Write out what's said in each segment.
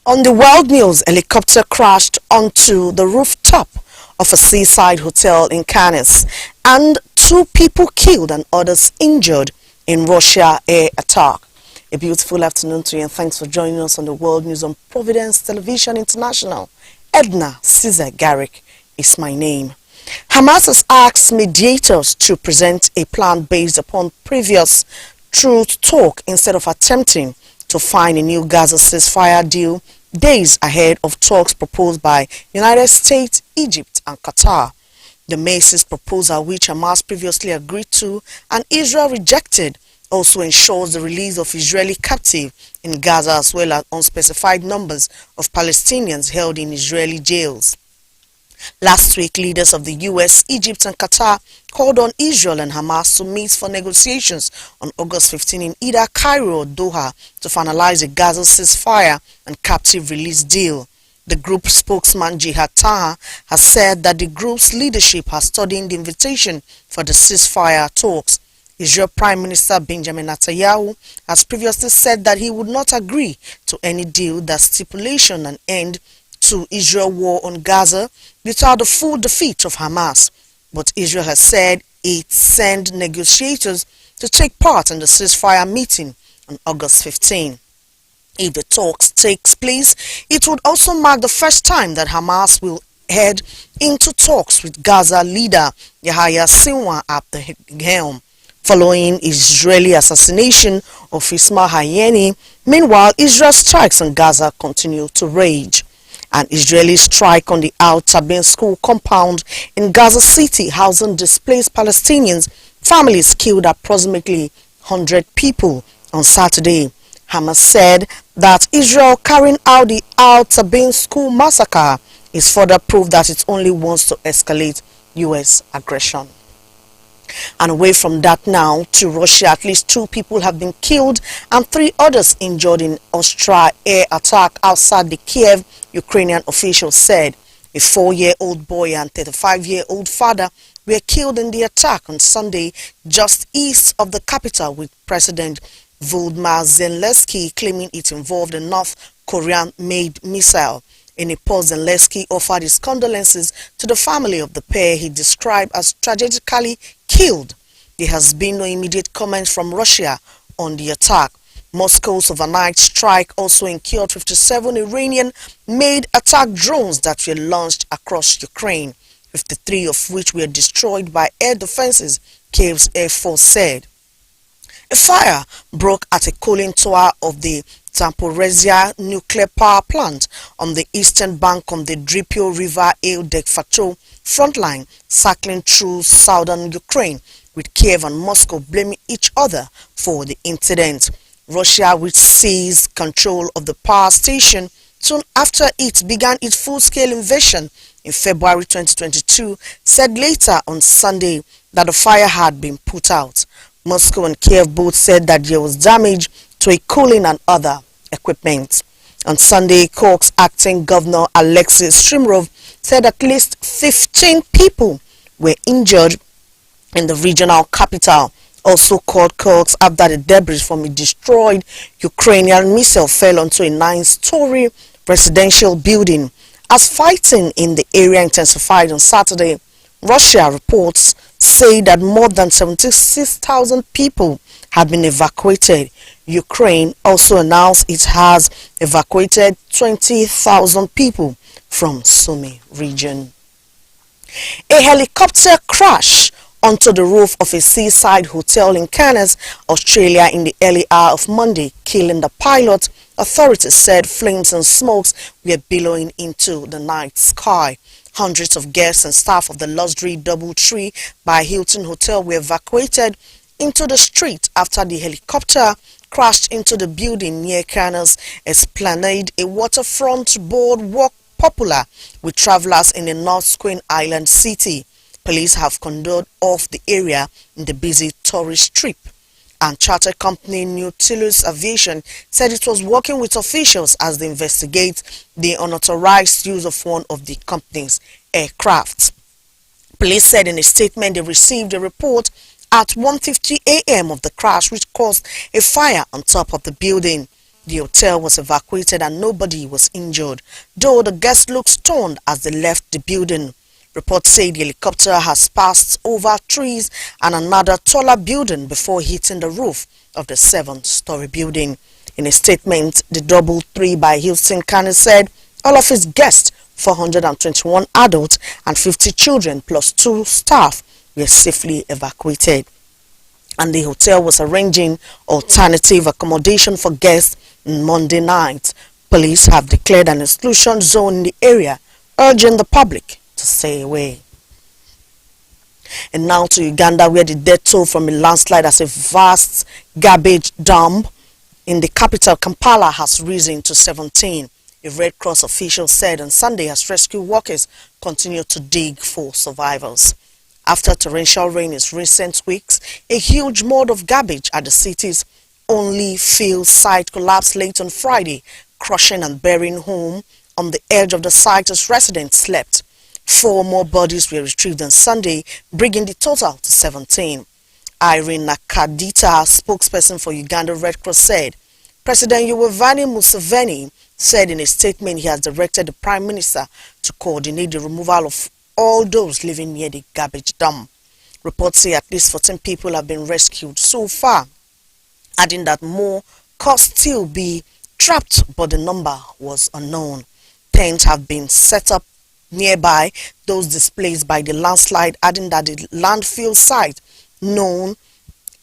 On the world news, helicopter crashed onto the rooftop of a seaside hotel in Cannes, and 2 people killed and others injured in Russia air attack. A beautiful afternoon to you, and thanks for joining us on the world news on Providence Television International. Edna Caesar Garrick is my name. Hamas has asked mediators to present a plan based upon previous truth talk instead of attempting to find a new Gaza ceasefire deal days ahead of talks proposed by United States, Egypt and Qatar. The Macy's proposal, which Hamas previously agreed to and Israel rejected, also ensures the release of Israeli captives in Gaza as well as unspecified numbers of Palestinians held in Israeli jails. Last week, leaders of the US, Egypt and Qatar called on Israel and Hamas to meet for negotiations on August 15 in either Cairo or Doha to finalize a Gaza ceasefire and captive release deal. The group spokesman Jihad Taha has said that the group's leadership has studied the invitation for the ceasefire talks. Israel Prime Minister Benjamin Netanyahu has previously said that he would not agree to any deal that stipulation an end to Israel war on Gaza without the full defeat of Hamas. But Israel has said it sent negotiators to take part in the ceasefire meeting on August 15. If the talks takes place, it would also mark the first time that Hamas will head into talks with Gaza leader Yahya Sinwar at the helm. Following Israeli assassination of Ismail Haniyeh, meanwhile, Israel's strikes on Gaza continue to rage. An Israeli strike on the Al Tabin school compound in Gaza City housing displaced Palestinians. Families killed approximately 100 people on Saturday. Hamas said that Israel carrying out the Al Tabin school massacre is further proof that it only wants to escalate U.S. aggression. And away from that now to Russia, at least 2 people have been killed and 3 others injured in Ostra air attack outside the Kiev, Ukrainian officials said. A 4-year-old boy and 35-year-old father were killed in the attack on Sunday just east of the capital, with President Volodymyr Zelensky claiming it involved a North Korean-made missile. In a post, Zelensky offered his condolences to the family of the pair he described as tragically killed. There has been no immediate comment from Russia on the attack. Moscow's overnight strike also incurred 57 Iranian-made attack drones that were launched across Ukraine, 53 of which were destroyed by air defenses, Kiev's Air Force said. A fire broke at a cooling tower of the Zaporizhzhia nuclear power plant on the eastern bank of the Dnipro River de facto front line, circling through southern Ukraine, with Kiev and Moscow blaming each other for the incident. Russia, which seized control of the power station soon after it began its full-scale invasion in February 2022, said later on Sunday that the fire had been put out. Moscow and Kiev both said that there was damage to a cooling and other equipment. On Sunday, Cork's acting governor Alexei Shrimrov said at least 15 people were injured in the regional capital, also called Cork, after the debris from a destroyed Ukrainian missile fell onto a 9-story residential building. As fighting in the area intensified on Saturday, Russia reports say that more than 76,000 people have been evacuated. Ukraine also announced it has evacuated 20,000 people from Sumy region. A helicopter crash onto the roof of a seaside hotel in Cannes, Australia in the early hour of Monday, killing the pilot. Authorities said flames and smokes were billowing into the night sky. Hundreds of guests and staff of the luxury DoubleTree by Hilton Hotel were evacuated into the street after the helicopter crashed into the building near Cannes Esplanade, a waterfront boardwalk popular with travelers in the North Queen Island city. Police have cordoned off the area in the busy tourist strip. And charter company Nautilus Aviation said it was working with officials as they investigate the unauthorized use of one of the company's aircraft. Police said in a statement they received a report at 1:50 a.m. of the crash, which caused a fire on top of the building. The hotel was evacuated and nobody was injured, though the guests looked stunned as they left the building. Reports say the helicopter has passed over trees and another taller building before hitting the roof of the 7-story building. In a statement, the Double 3 by Hilton Canis said all of its guests, 421 adults and 50 children plus 2 staff, were safely evacuated. And the hotel was arranging alternative accommodation for guests on Monday night. Police have declared an exclusion zone in the area, urging the public to stay away. And now to Uganda, where the death toll from a landslide as a vast garbage dump in the capital Kampala has risen to 17. A Red Cross official said on Sunday as rescue workers continue to dig for survivors. After torrential rain in recent weeks, a huge mound of garbage at the city's only field site collapsed late on Friday, crushing and burying home on the edge of the site as residents slept. 4 more bodies were retrieved on Sunday, bringing the total to 17. Irene Nakadita, spokesperson for Uganda Red Cross, said President Yoweri Museveni said in a statement he has directed the Prime Minister to coordinate the removal of all those living near the garbage dump. Reports say at least 14 people have been rescued so far, adding that more could still be trapped, but the number was unknown. Tents have been set up nearby those displaced by the landslide, adding that the landfill site known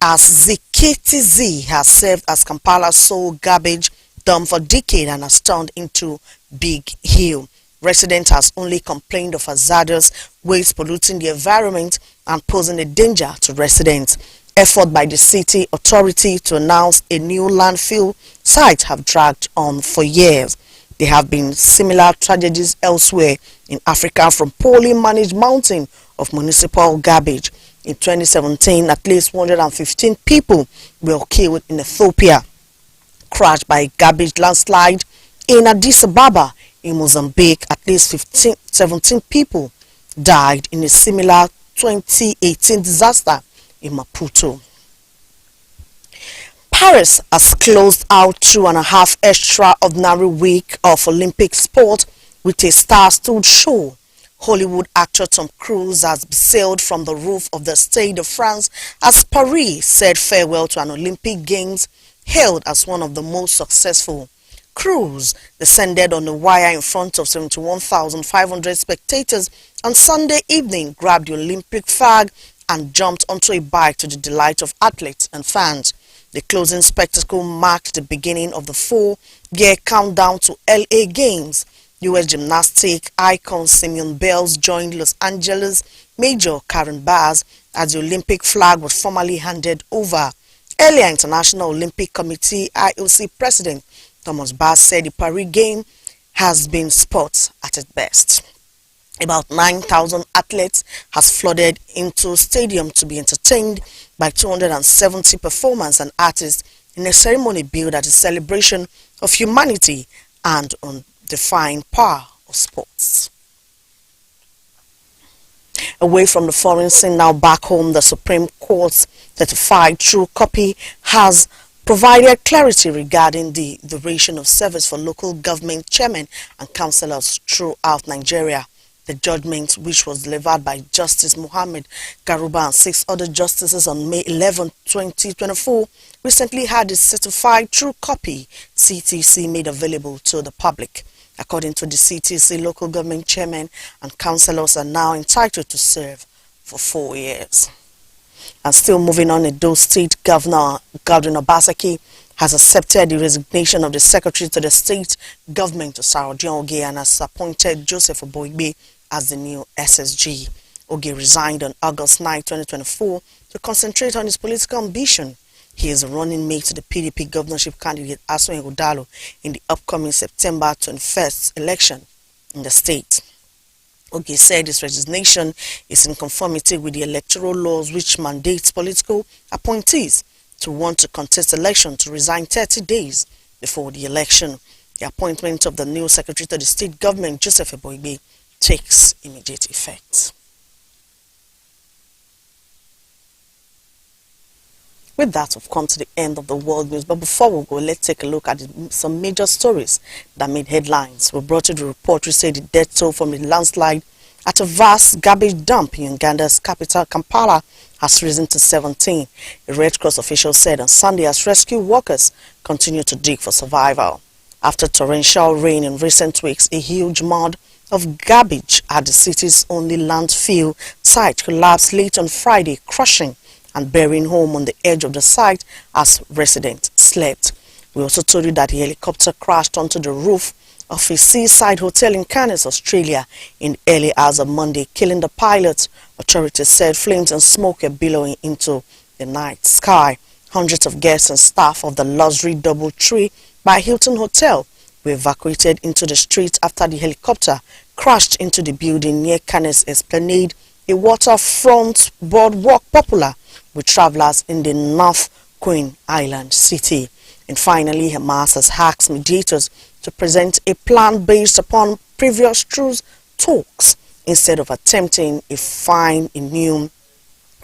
as ZKTZ has served as Kampala's sole garbage dump for decades and has turned into Big Hill. Residents has only complained of hazardous waste polluting the environment and posing a danger to residents. Effort by the city authority to announce a new landfill site have dragged on for years. There have been similar tragedies elsewhere in Africa, from poorly managed mounting of municipal garbage. In 2017, at least 115 people were killed in Ethiopia, crashed by a garbage landslide in Addis Ababa. In Mozambique, at least 17 people died in a similar 2018 disaster in Maputo. Paris has closed out 2.5 extraordinary week of Olympic sport with a star-studded show. Hollywood actor Tom Cruise has sailed from the roof of the Stade de France as Paris said farewell to an Olympic Games hailed as one of the most successful. Cruise descended on the wire in front of 71,500 spectators on Sunday evening, grabbed the Olympic flag and jumped onto a bike to the delight of athletes and fans. The closing spectacle marked the beginning of the 4-year countdown to LA Games. U.S. gymnastic icon Simone Biles joined Los Angeles Major Karen Bass as the Olympic flag was formally handed over. Earlier, International Olympic Committee IOC President Thomas Bach said the Paris game has been sports at its best. About 9,000 athletes has flooded into stadium to be entertained by 270 performers and artists in a ceremony billed as a celebration of humanity and undefined power of sports. Away from the foreign scene, now back home, the Supreme Court's certified true copy has provided clarity regarding the duration of service for local government chairmen and councillors throughout Nigeria. The judgment, which was delivered by Justice Muhammad Garuba and 6 other justices on May 11, 2024, recently had its certified true copy (CTC) made available to the public. According to the CTC, local government chairmen and councillors are now entitled to serve for 4 years. And still moving on, Edo State Governor Godwin Obaseki has accepted the resignation of the Secretary to the State Government, Sarodion Oge, and has appointed Joseph Oboigbe as the new SSG. Oge resigned on August 9, 2024 to concentrate on his political ambition. He is a running mate to the PDP governorship candidate Asun Ighodalo in the upcoming September 21st election in the state. Oge said his resignation is in conformity with the electoral laws which mandates political appointees to want to contest election to resign 30 days before the election. The appointment of the new Secretary to the State Government, Joseph Oboigbe, takes immediate effect. With that, we've come to the end of the world news. But before we go, let's take a look at some major stories that made headlines. We brought you the report which said the death toll from a landslide at a vast garbage dump in Uganda's capital, Kampala, has risen to 17. A Red Cross official said on Sunday as rescue workers continue to dig for survival. After torrential rain in recent weeks, a huge mound of garbage at the city's only landfill site collapsed late on Friday, crushing and burying home on the edge of the site as residents slept. We also told you that a helicopter crashed onto the roof of a seaside hotel in Cairns, Australia in early hours of Monday, killing the pilot. Authorities said flames and smoke were billowing into the night sky. Hundreds of guests and staff of the luxury DoubleTree by Hilton Hotel were evacuated into the streets after the helicopter crashed into the building near Cairns Esplanade, a waterfront boardwalk popular with travelers in the North Queen Island city. And finally, Hamas has asked mediators to present a plan based upon previous truce talks instead of attempting a fine a new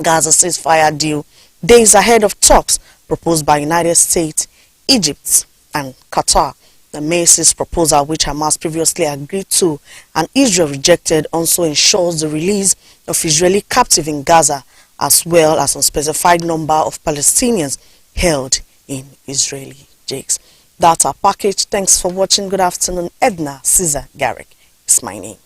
Gaza ceasefire deal days ahead of talks proposed by United States, Egypt and Qatar. The Macy's proposal, which Hamas previously agreed to and Israel rejected, also ensures the release of Israeli captives in Gaza as well as unspecified number of Palestinians held in Israeli jails. That's our package. Thanks for watching. Good afternoon. Edna Caesar Garrick is my name.